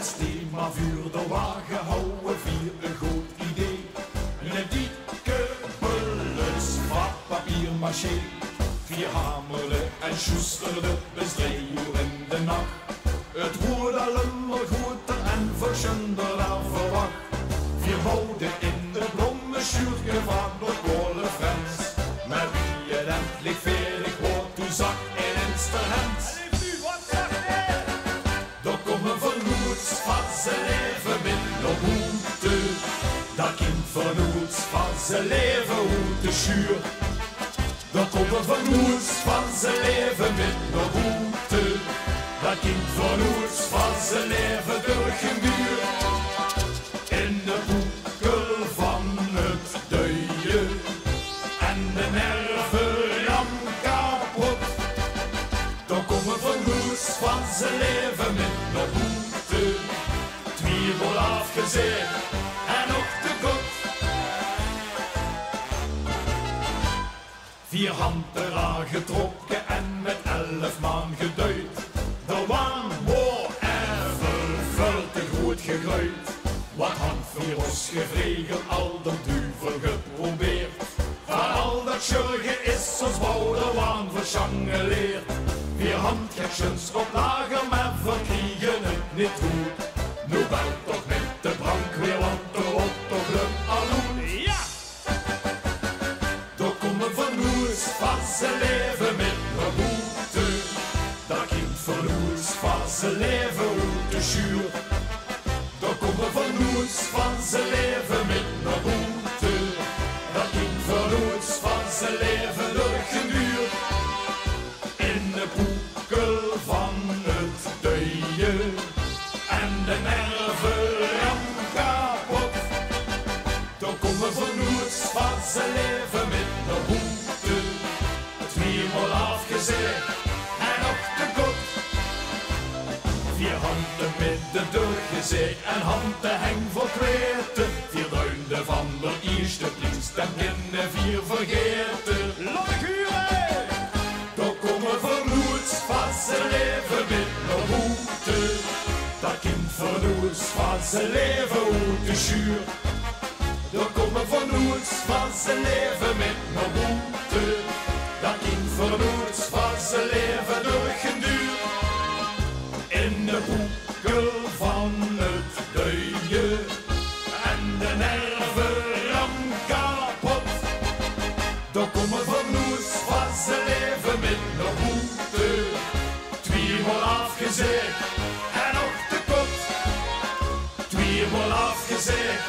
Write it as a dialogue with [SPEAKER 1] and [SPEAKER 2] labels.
[SPEAKER 1] best thema vuur de wagen houden via een goed idee. Een dikke bulles van papier maché. Vier hamerde en sjoesterde bis 3 uur in de nacht. Het wordt allemaal groter en verschonder dan verwacht. Vier boden in de blonde schuurtje van de kolenfrens. Maar wie het endelijk verig wordt, toen zak in instrument. Daar komen vernoets van zijn leven in de boete. Dat kind vernoets van zijn leven uit de schuur. Daar komen vernoets van zijn leven in de boete. Dat kind vernoets van zijn leven door geen muur. In de boekel van het duie en de nervenram kapot. Dan komen vernoets van zijn leven met de boete. Twiebel afgezet en op de kot. 4 handen aangetrokken en met 11 maan geduid. De waan wordt even te goed gegruid. Wat Handvier was gevregen, al de duivel geprobeerd. Van al dat sjurgen is ons bouwdewaan verschangeleerd. 4 handketsjens op lager, maar verkriegen het niet goed. Nu belt toch met de brandweer, want de rotte glupt aloen. Ja! Daar komen vernoers van zijn leven met de boete. Dat kind vernoers van zijn leven uit de schuur. Daar komen vernoers van zijn leven met de boete. Dat kind vernoers van zijn leven door geen uur. In de boekel van het duie en de nervenram kapot. Daar komen vernoers van zijn leven met de boete. Het wiebel afgezet en op de kot. 4 handen met de doorgezet en handen heng voor kweten. 4 duinden van de eerste dienst en binnen 4 vergeten. Logguren! Daar komen vernoers van zijn leven met de boete. Dat kind vernoers van zijn leven uit de schuur. Daar komen vernoers van zijn leven met de boete. Dat kind vernoers van zijn leven door geen duur. In de boekel van het duie en de nervenram kapot. Daar komen vernoers van zijn leven met de boete. Twiebel afgezet en op de kot. Twiebel afgezet